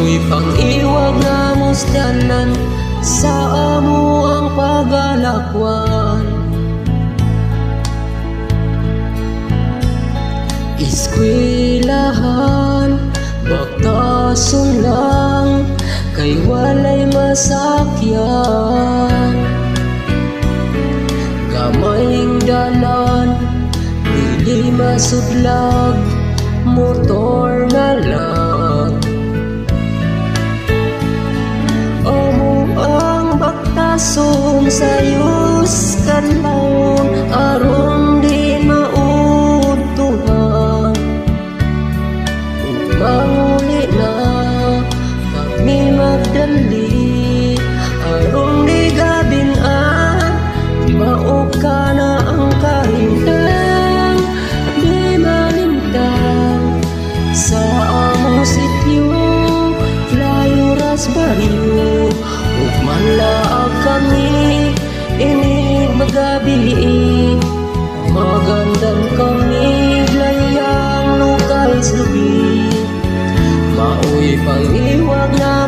Mao'y pang-iwag na musdalan sa amo ang pagalakwan. Eskwelahan, baktasong lang, kay walay masakyan. Gamayng dalan, dili masudlag, motor na lang. Amo ang baktasong sayos kanlawon, aron di mautuhan. Manguli na kami magdali, aron di gabingan, mao ka na ang kahintang. Di malintang sa among sityo, Flyuras Barrio. Ug manlaag kami inig magabi, magandang kami layang lukay sa lubi. Mao'y pang-iwag na